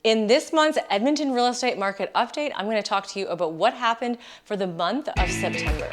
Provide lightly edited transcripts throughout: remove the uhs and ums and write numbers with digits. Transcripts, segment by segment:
In this month's Edmonton real estate market update, I'm going to talk to you about what happened for the month of September.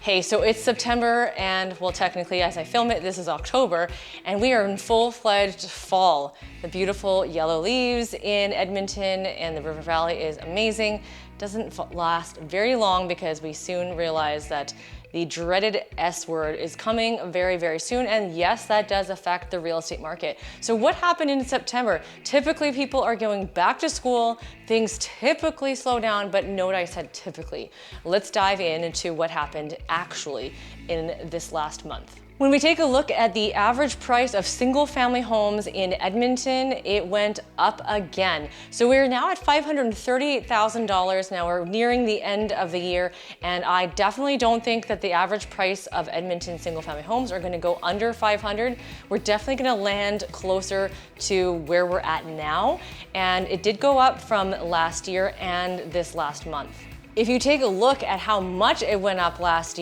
Hey, so it's September and, well, technically as I film it, this is October, and we are in full-fledged fall. The beautiful yellow leaves in Edmonton and the River Valley is amazing. Doesn't last very long because we soon realize that the dreaded S word is coming very, very soon. And yes, that does affect the real estate market. So what happened in September? Typically people are going back to school. Things typically slow down, but note I said typically. Let's dive into what happened actually in this last month. When we take a look at the average price of single family homes in Edmonton, it went up again. So we're now at $538,000. Now we're nearing the end of the year, and I definitely don't think that the average price of Edmonton single family homes are going to go under 500. We're definitely going to land closer to where we're at now. And it did go up from last year and this last month. If you take a look at how much it went up from last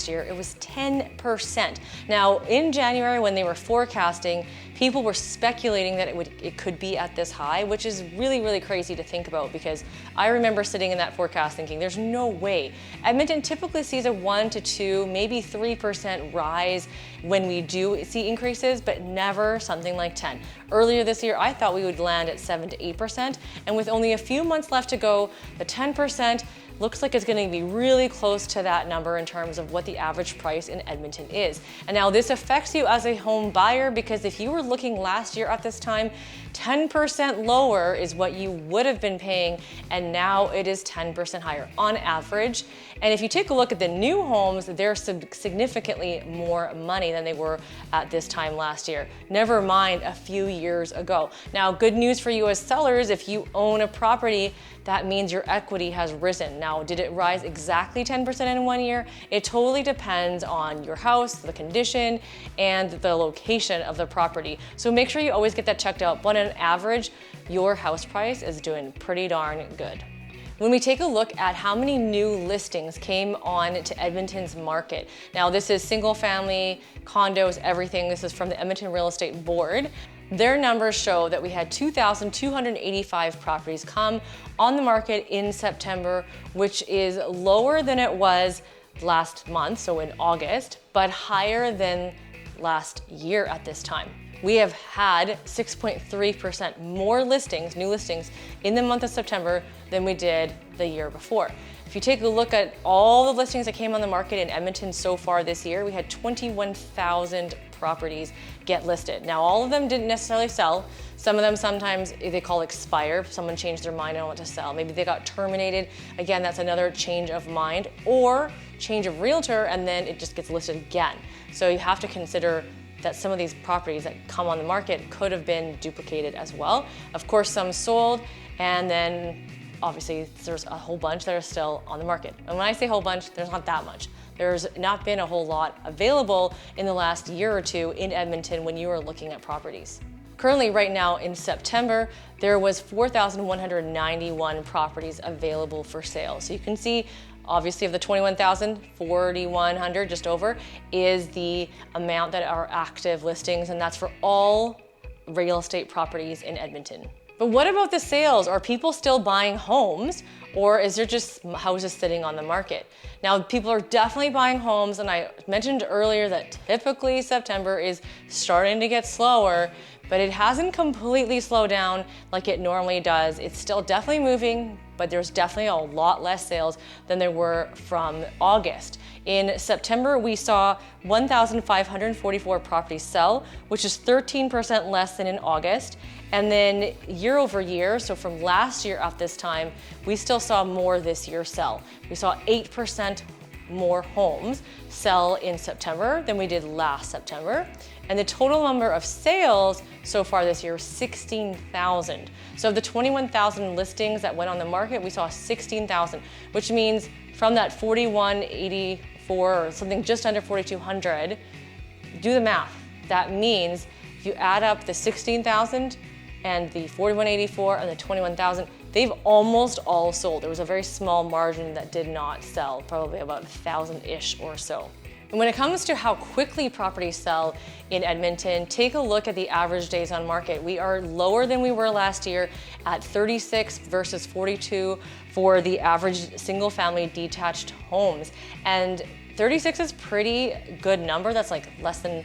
year, it was 10%. Now, in January when they were forecasting, people were speculating that it could be at this high, which is really, really crazy to think about because I remember sitting in that forecast thinking, there's no way. Edmonton typically sees a 1 to 2, maybe 3% rise when we do see increases, but never something like 10. Earlier this year, I thought we would land at 7 to 8%, and with only a few months left to go, the 10% looks like it's going to be really close to that number in terms of what the average price in Edmonton is. And now this affects you as a home buyer because if you were looking last year at this time, 10% lower is what you would have been paying, and now it is 10% higher on average. And if you take a look at the new homes, they're significantly more money than they were at this time last year. Never mind a few years ago. Now, good news for you as sellers, if you own a property, that means your equity has risen. Now, did it rise exactly 10% in 1 year? It totally depends on your house, the condition, and the location of the property. So make sure you always get that checked out. But on average, your house price is doing pretty darn good. When we take a look at how many new listings came on to Edmonton's market, now this is single family, condos, everything. This is from the Edmonton Real Estate Board. Their numbers show that we had 2,285 properties come on the market in September, which is lower than it was last month, so in August, but higher than last year at this time. We have had 6.3% more listings, new listings, in the month of September than we did the year before. If you take a look at all the listings that came on the market in Edmonton so far this year, we had 21,000 properties get listed. Now, all of them didn't necessarily sell. Some of them sometimes they call expire. Someone changed their mind on what to sell. Maybe they got terminated. Again, that's another change of mind, or change of realtor, and then it just gets listed again. So you have to consider that some of these properties that come on the market could have been duplicated as well. Of course, some sold, and then obviously there's a whole bunch that are still on the market. And when I say whole bunch, there's not that much. There's not been a whole lot available in the last year or two in Edmonton when you are looking at properties. Currently, right now in September, there was 4,191 properties available for sale. So you can see, obviously, of the 21,000, 4,100, just over, is the amount that are active listings, and that's for all real estate properties in Edmonton. But what about the sales? Are people still buying homes, or is there just houses sitting on the market? Now, people are definitely buying homes, and I mentioned earlier that typically September is starting to get slower, but it hasn't completely slowed down like it normally does. It's still definitely moving, but there's definitely a lot less sales than there were from August. In September, we saw 1,544 properties sell, which is 13% less than in August. And then year over year, so from last year at this time, we still saw more this year sell. We saw 8% more homes sell in September than we did last September. And the total number of sales so far this year is 16,000. So of the 21,000 listings that went on the market, we saw 16,000, which means from that 4,184 or something just under 4,200, do the math. That means if you add up the 16,000 and the 4,184 and the 21,000, they've almost all sold. There was a very small margin that did not sell, probably about 1,000-ish or so. And when it comes to how quickly properties sell in Edmonton, take a look at the average days on market. We are lower than we were last year at 36 versus 42 for the average single family detached homes. And 36 is pretty good number. That's like less than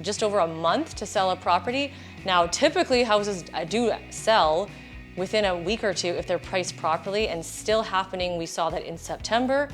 just over a month to sell a property. Now, typically houses do sell within a week or two if they're priced properly, and still happening. We saw that in September.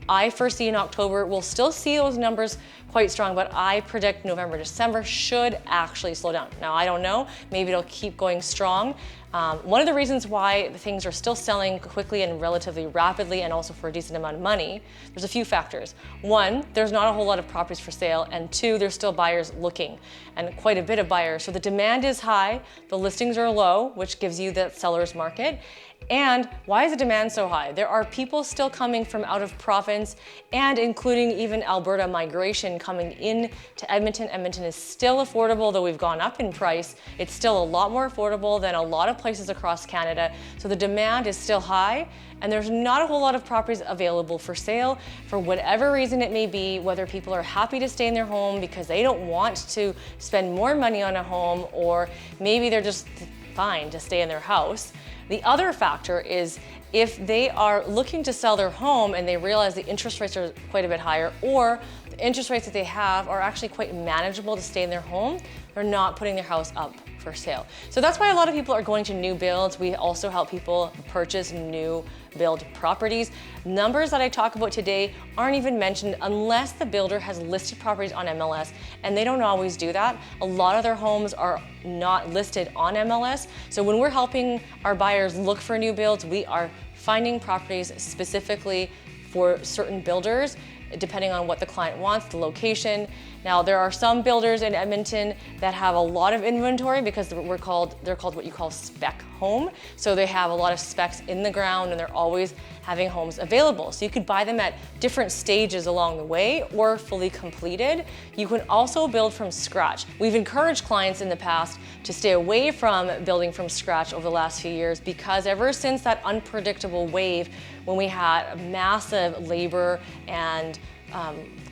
I foresee in October, we'll still see those numbers quite strong, but I predict November, December should actually slow down. Now, I don't know, maybe it'll keep going strong. One of the reasons why things are still selling quickly and relatively rapidly, and also for a decent amount of money, there's a few factors. One, there's not a whole lot of properties for sale, and two, there's still buyers looking, and quite a bit of buyers. So the demand is high, the listings are low, which gives you that seller's market. And why is the demand so high? There are people still coming from out of province, and including even Alberta migration coming in to Edmonton. Edmonton is still affordable, though we've gone up in price. It's still a lot more affordable than a lot of places across Canada. So the demand is still high, and there's not a whole lot of properties available for sale for whatever reason it may be, whether people are happy to stay in their home because they don't want to spend more money on a home, or maybe they're just fine to stay in their house. The other factor is if they are looking to sell their home and they realize the interest rates are quite a bit higher, or the interest rates that they have are actually quite manageable to stay in their home, they're not putting their house up for sale. So that's why a lot of people are going to new builds. We also help people purchase new build properties. Numbers that I talk about today aren't even mentioned unless the builder has listed properties on MLS, and they don't always do that. A lot of their homes are not listed on MLS. So when we're helping our buyers look for new builds, we are finding properties specifically for certain builders, depending on what the client wants, the location. Now, there are some builders in Edmonton that have a lot of inventory because they're called what you call spec home. So they have a lot of specs in the ground, and they're always having homes available. So you could buy them at different stages along the way or fully completed. You can also build from scratch. We've encouraged clients in the past to stay away from building from scratch over the last few years, because ever since that unpredictable wave when we had a massive labor and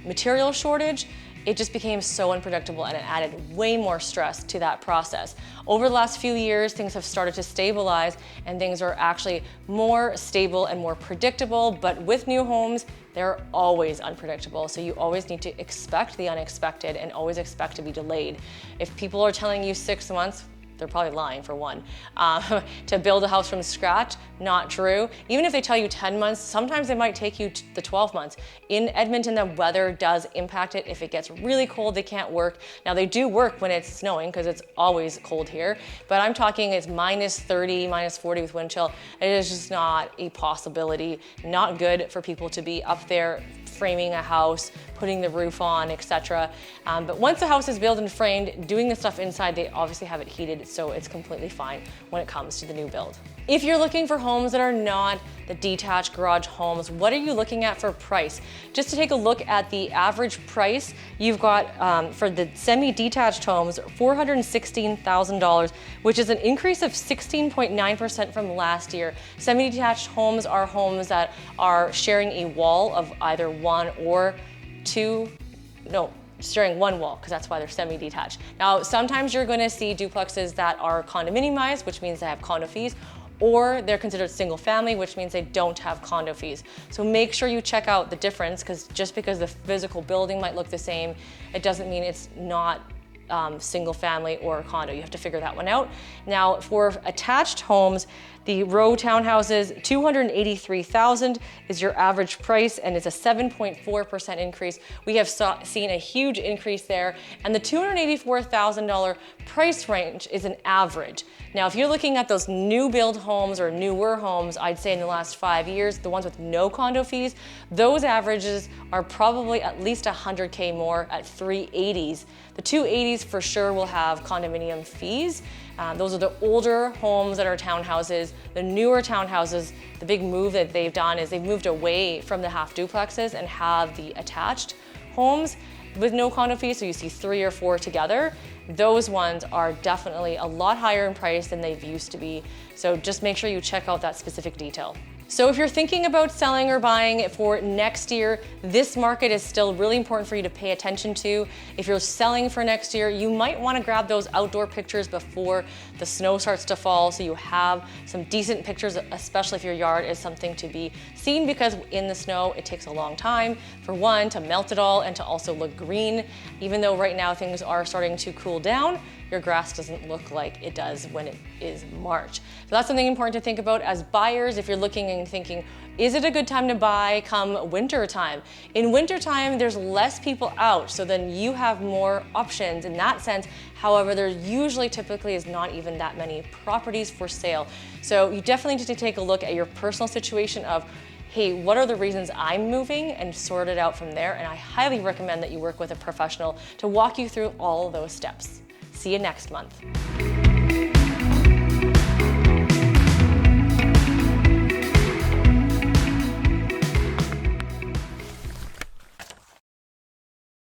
material shortage, it just became so unpredictable, and it added way more stress to that process. Over the last few years, things have started to stabilize, and things are actually more stable and more predictable. But with new homes, they're always unpredictable. So you always need to expect the unexpected and always expect to be delayed. If people are telling you 6 months, they're probably lying, for one. To build a house from scratch, not true. Even if they tell you 10 months, sometimes they might take you the 12 months. In Edmonton, the weather does impact it. If it gets really cold, they can't work. Now, they do work when it's snowing because it's always cold here, but I'm talking it's minus 30, minus 40 with wind chill. It is just not a possibility. Not good for people to be up there framing a house, putting the roof on, etc. But once the house is built and framed, doing the stuff inside, they obviously have it heated, so it's completely fine when it comes to the new build. If you're looking for homes that are not the detached garage homes, what are you looking at for price? Just to take a look at the average price, you've got for the semi-detached homes, $416,000, which is an increase of 16.9% from last year. Semi-detached homes are homes that are sharing a wall of either one or two, no, sharing one wall, because that's why they're semi-detached. Now, sometimes you're going to see duplexes that are condominiumized, which means they have condo fees, or they're considered single family, which means they don't have condo fees. So make sure you check out the difference, because just because the physical building might look the same, it doesn't mean it's not single family or condo. You have to figure that one out. Now, for attached homes, the row townhouses, $283,000 is your average price, and it's a 7.4% increase. We have seen a huge increase there, and the $284,000 price range is an average. Now, if you're looking at those new build homes or newer homes, I'd say in the last 5 years, the ones with no condo fees, those averages are probably at least 100K more at 380s. The 280s for sure will have condominium fees. Those are the older homes that are townhouses. The newer townhouses, the big move that they've done is they've moved away from the half duplexes and have the attached homes with no condo fees, so you see 3 or 4 together. Those ones are definitely a lot higher in price than they've used to be. So just make sure you check out that specific detail. So if you're thinking about selling or buying for next year, this market is still really important for you to pay attention to. If you're selling for next year, you might want to grab those outdoor pictures before the snow starts to fall, so you have some decent pictures, especially if your yard is something to be seen, because in the snow it takes a long time, for one, to melt it all and to also look green. Even though right now things are starting to cool down, your grass doesn't look like it does when it is March. So that's something important to think about as buyers if you're looking and thinking, is it a good time to buy come winter time? In winter time, there's less people out, so then you have more options in that sense. However, there usually typically is not even that many properties for sale. So you definitely need to take a look at your personal situation of, hey, what are the reasons I'm moving, and sort it out from there. And I highly recommend that you work with a professional to walk you through all of those steps. See you next month.